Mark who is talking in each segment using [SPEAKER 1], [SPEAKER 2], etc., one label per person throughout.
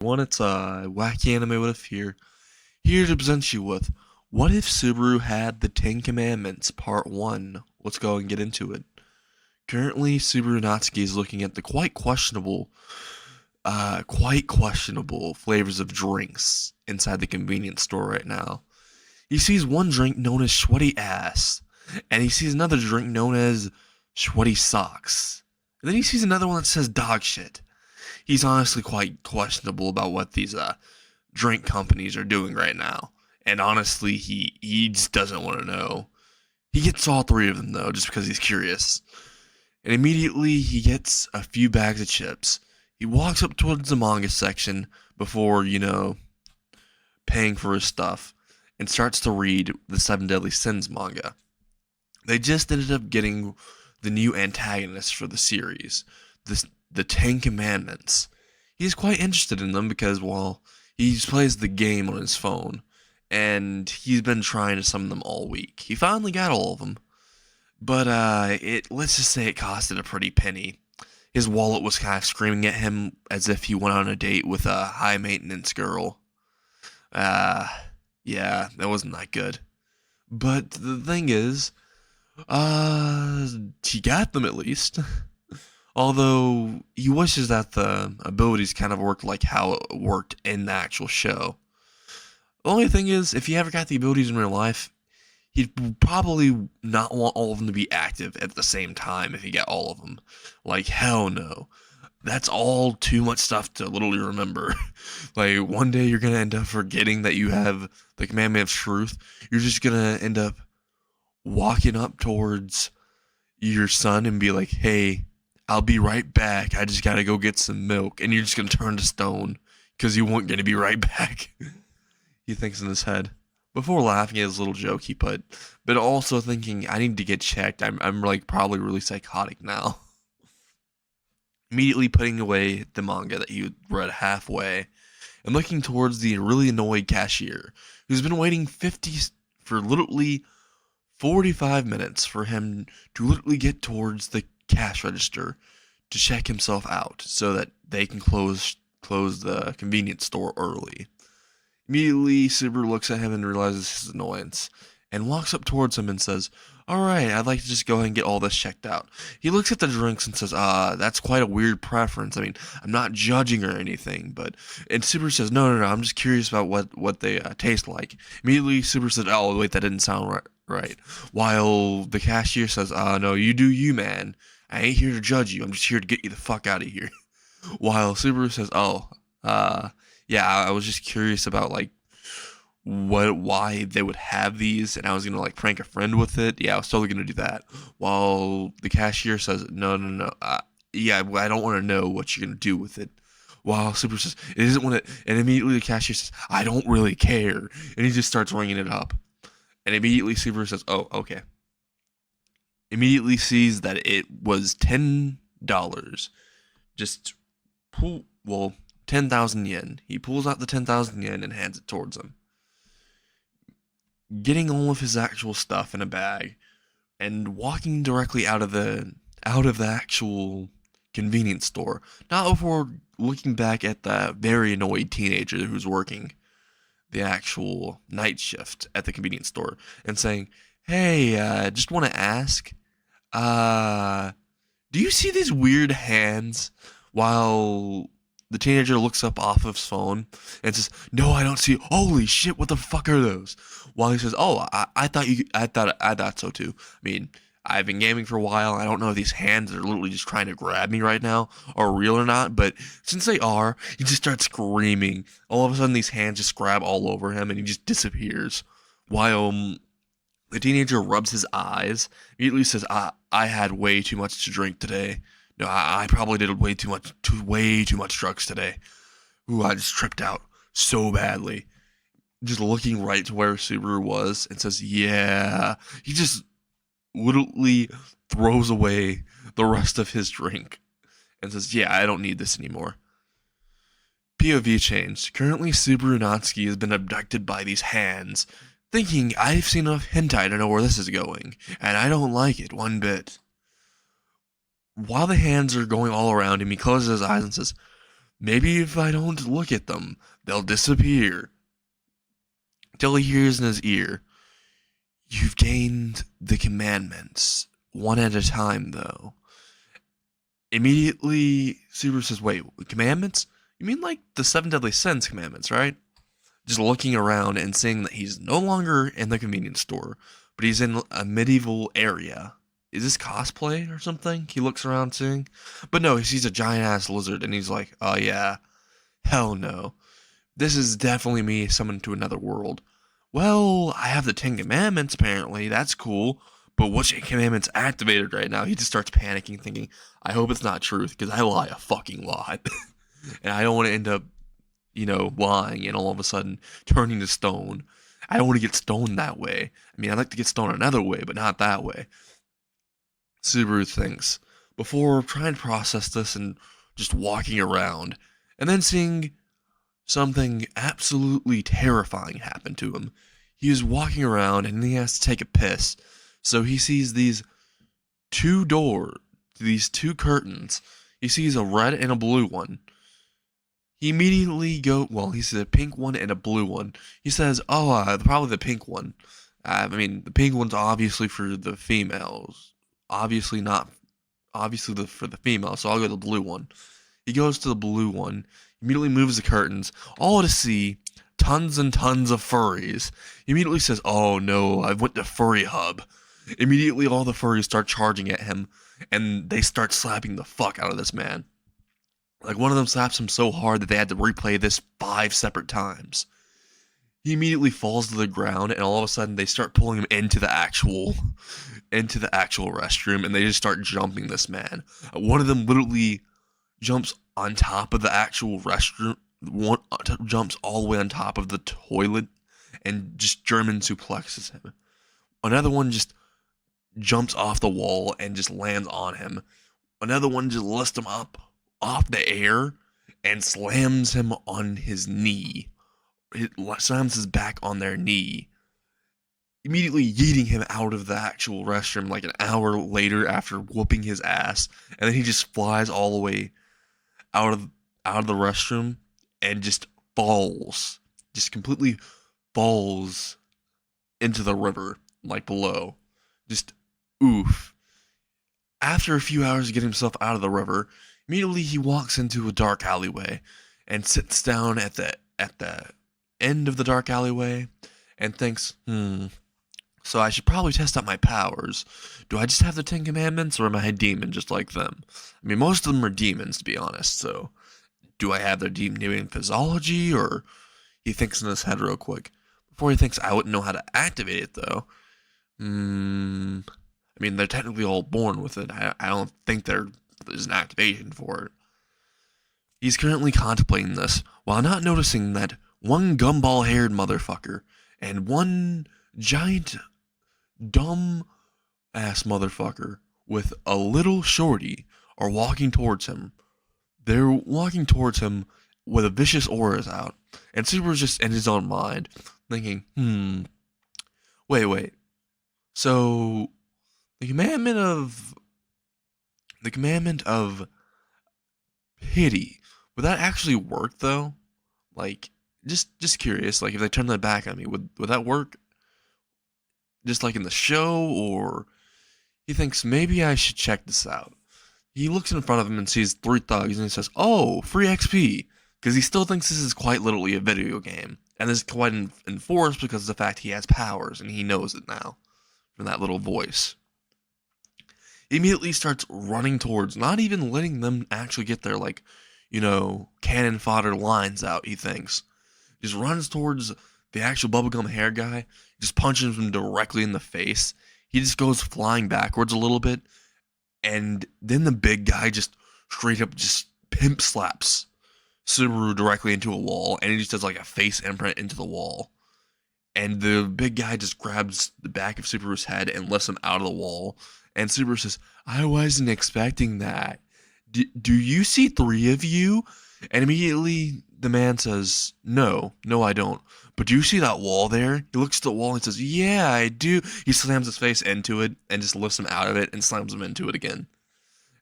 [SPEAKER 1] One, it's a wacky anime with a fear. Here to present you with What if Subaru had the Ten Commandments, Part 1. Let's go and get into it. Currently, Subaru Natsuki is looking at the quite questionable flavors of drinks inside the convenience store right now. He sees one drink known as Sweaty Ass, and he sees another drink known as Sweaty Socks. And then he sees another one that says Dog Shit. He's honestly quite questionable about what these drink companies are doing right now. And honestly, he just doesn't want to know. He gets all three of them though, just because he's curious. And immediately he gets a few bags of chips. He walks up towards the manga section before, paying for his stuff and starts to read the Seven Deadly Sins manga. They just ended up getting the new antagonist for the series, the Ten Commandments. He's quite interested in them because, well, he plays the game on his phone, and he's been trying to summon them all week. He finally got all of them, but let's just say it costed a pretty penny. His wallet was kind of screaming at him as if he went on a date with a high maintenance girl. Uh, yeah, that wasn't that good. But the thing is, he got them at least. Although he wishes that the abilities kind of worked like how it worked in the actual show. The only thing is, if he ever got the abilities in real life, he'd probably not want all of them to be active at the same time if he got all of them. Like, hell no. That's all too much stuff to literally remember. Like, one day you're gonna end up forgetting that you have the commandment of truth. You're just gonna end up walking up towards your son and be like, hey, I'll be right back. I just gotta go get some milk. And you're just gonna turn to stone because you weren't gonna be right back. He thinks in his head. Before laughing at his little joke he put, but also thinking, I need to get checked. I'm like probably really psychotic now. Immediately putting away the manga that he read halfway and looking towards the really annoyed cashier who's been waiting for literally 45 minutes for him to literally get towards the cash register to check himself out so that they can close the convenience store early. Immediately, Subaru looks at him and realizes his annoyance and walks up towards him and says, alright, I'd like to just go ahead and get all this checked out. He looks at the drinks and says, that's quite a weird preference. I mean, I'm not judging or anything, but... And Subaru says, no, I'm just curious about what they taste like. Immediately, Subaru says, oh, wait, that didn't sound right. While the cashier says, no, you do you, man. I ain't here to judge you. I'm just here to get you the fuck out of here. While Subaru says, yeah, I was just curious about like why they would have these, and I was gonna like prank a friend with it. Yeah, I was totally gonna do that. While the cashier says, no, yeah, I don't want to know what you're gonna do with it. While Super says, it isn't what it, and immediately the cashier says, I don't really care, and he just starts ringing it up, and immediately Super says, oh, okay. Immediately sees that it was $10. Just well, 10,000 yen. He pulls out the 10,000 yen and hands it towards him. Getting all of his actual stuff in a bag and walking directly out of the actual convenience store, not before looking back at the very annoyed teenager who's working the actual night shift at the convenience store and saying, hey, just want to ask, do you see these weird hands? While the teenager looks up off of his phone and says, no, I don't see, holy shit, what the fuck are those? While he says, oh, I thought so too. I mean, I've been gaming for a while. I don't know if these hands are literally just trying to grab me right now are real or not, but since they are, he just starts screaming. All of a sudden, these hands just grab all over him and he just disappears. While the teenager rubs his eyes, immediately says, I had way too much to drink today. No, I probably did way too much drugs today. Ooh, I just tripped out so badly. Just looking right to where Subaru was and says, yeah. He just literally throws away the rest of his drink and says, yeah, I don't need this anymore. POV change. Currently, Subaru Natsuki has been abducted by these hands, thinking I've seen enough hentai to know where this is going, and I don't like it one bit. While the hands are going all around him, he closes his eyes and says, Maybe if I don't look at them, they'll disappear. Till he hears in his ear, "You've gained the commandments, one at a time, though." Immediately, Subaru says, "Wait, commandments? You mean like the seven deadly sins commandments, right?" Just looking around and seeing that he's no longer in the convenience store, but he's in a medieval area. Is this cosplay or something? He looks around seeing. But no, he sees a giant ass lizard and he's like, "Oh yeah, hell no. This is definitely me summoned to another world. Well, I have the Ten Commandments apparently. That's cool. But which commandment's activated right now?" He just starts panicking, thinking, "I hope it's not truth, because I lie a fucking lot." And I don't want to end up, lying and all of a sudden turning to stone. I don't want to get stoned that way. I mean, I'd like to get stoned another way, but not that way. Subaru thinks, before trying to process this and just walking around, and then seeing something absolutely terrifying happen to him. He is walking around and he has to take a piss. So he sees these two curtains. He sees a red and a blue one. He immediately he sees a pink one and a blue one. He says, "Oh, probably the pink one." I mean, the pink one's obviously for the females. Obviously not, obviously for the female, so I'll go to the blue one. He goes to the blue one, immediately moves the curtains, all to see tons and tons of furries. He immediately says, "Oh no, I went to Furry Hub." Immediately all the furries start charging at him, and they start slapping the fuck out of this man. Like, one of them slaps him so hard that they had to replay this 5 separate times. He immediately falls to the ground, and all of a sudden they start pulling him into the actual restroom, and they just start jumping this man. One of them literally jumps on top of the actual restroom, jumps all the way on top of the toilet, and just German suplexes him. Another one just jumps off the wall and just lands on him. Another one just lifts him up off the air and slams him on his knee. It slams his back on their knee, immediately yeeting him out of the actual restroom like an hour later after whooping his ass. And then he just flies all the way out of the restroom and just completely falls into the river, like below. Just oof. After a few hours of getting himself out of the river, immediately he walks into a dark alleyway and sits down at the end of the dark alleyway and thinks, so I should probably test out my powers. Do I just have the 10 Commandments, or am I a demon just like them? I mean, most of them are demons, to be honest, so do I have their demon physiology, or... He thinks in his head real quick. Before he thinks, I wouldn't know how to activate it, though. I mean, they're technically all born with it. I don't think there's an activation for it. He's currently contemplating this, while not noticing that one gumball-haired motherfucker and one giant, dumb-ass motherfucker with a little shorty are walking towards him. They're walking towards him with a vicious auras out, and Subaru's just in his own mind, thinking, wait. So, the commandment of pity, would that actually work, though? Like, just curious, like, if they turn their back on me, would that work? Just like in the show, or... He thinks, maybe I should check this out. He looks in front of him and sees 3 thugs, and he says, "Oh, free XP." Because he still thinks this is quite literally a video game. And this is quite enforced because of the fact he has powers, and he knows it now. From that little voice. He immediately starts running towards, not even letting them actually get their, cannon fodder lines out, he thinks. Just runs towards the actual bubblegum hair guy, just punches him directly in the face. He just goes flying backwards a little bit, and then the big guy just straight up just pimp slaps Subaru directly into a wall, and he just does like a face imprint into the wall. And the big guy just grabs the back of Subaru's head and lifts him out of the wall. And Subaru says, "I wasn't expecting that. Do you see 3 of you?" And immediately the man says, No, I don't. "But do you see that wall there?" He looks at the wall and says, "Yeah, I do." He slams his face into it and just lifts him out of it and slams him into it again.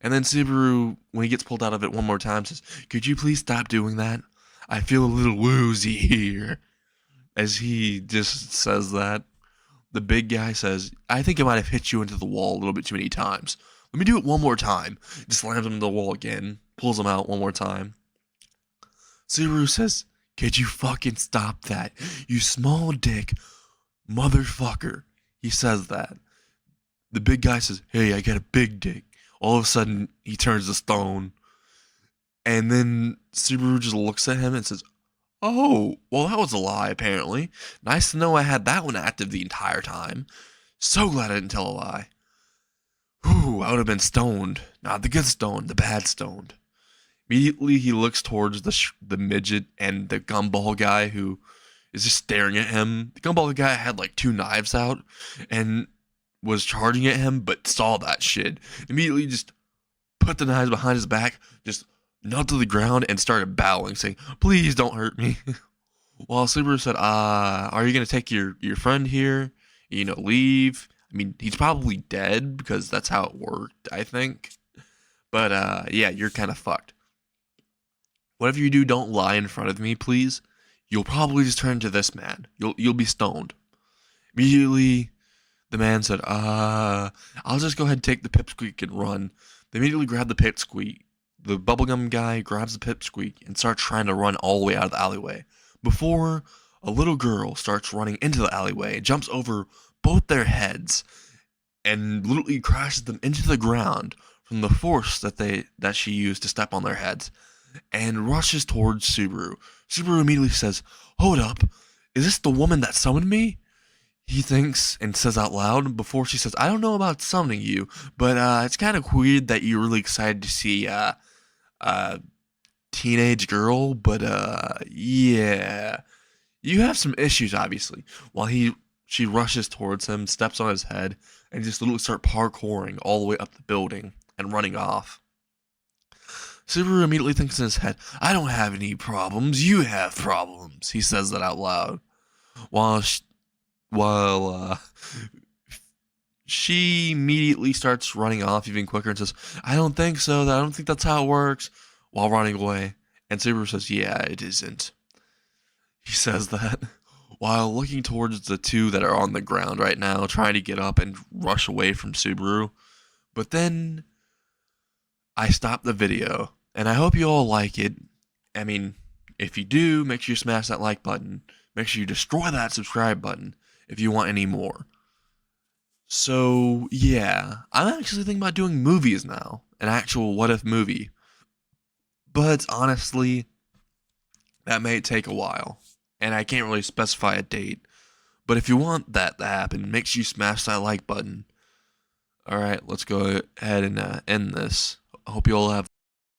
[SPEAKER 1] And then Subaru, when he gets pulled out of it one more time, says, "Could you please stop doing that? I feel a little woozy here." As he just says that, the big guy says, "I think I might have hit you into the wall a little bit too many times. Let me do it one more time." Just slams him into the wall again, pulls him out one more time. Subaru says, "Could you fucking stop that, you small dick motherfucker?" He says that. The big guy says, "Hey, I got a big dick." All of a sudden, he turns to stone. And then Subaru just looks at him and says, "Oh, well, that was a lie, apparently. Nice to know I had that one active the entire time. So glad I didn't tell a lie. Whew, I would have been stoned. Not the good stoned, the bad stoned." Immediately, he looks towards the midget and the gumball guy who is just staring at him. The gumball guy had like 2 knives out and was charging at him, but saw that shit. Immediately, just put the knives behind his back, just knelt to the ground and started bowing, saying, "Please don't hurt me." While Subaru said, "Are you gonna take your friend here? Leave?" I mean, he's probably dead because that's how it worked, I think. But yeah, you're kind of fucked. Whatever you do, don't lie in front of me, please. You'll probably just turn to this man. You'll be stoned. Immediately, the man said, I'll just go ahead and take the pipsqueak and run." They immediately grab the pipsqueak. The bubblegum guy grabs the pipsqueak and starts trying to run all the way out of the alleyway. Before a little girl starts running into the alleyway, jumps over both their heads, and literally crashes them into the ground from the force that she used to step on their heads, and rushes towards Subaru. Subaru immediately says, "Hold up, is this the woman that summoned me?" He thinks and says out loud before she says, "I don't know about summoning you, but it's kind of weird that you're really excited to see a teenage girl, but yeah, you have some issues, obviously." While she rushes towards him, steps on his head, and just literally start parkouring all the way up the building and running off. Subaru immediately thinks in his head, "I don't have any problems, you have problems." He says that out loud. While while she immediately starts running off even quicker and says, "I don't think so. I don't think that's how it works," while running away. And Subaru says, "Yeah, it isn't." He says that while looking towards the two that are on the ground right now, trying to get up and rush away from Subaru. But then I stopped the video, and I hope you all like it. I mean, if you do, make sure you smash that like button. Make sure you destroy that subscribe button if you want any more. So, yeah, I'm actually thinking about doing movies now, an actual what if movie. But honestly, that may take a while, and I can't really specify a date. But if you want that to happen, make sure you smash that like button. Alright, let's go ahead and end this. I hope you all have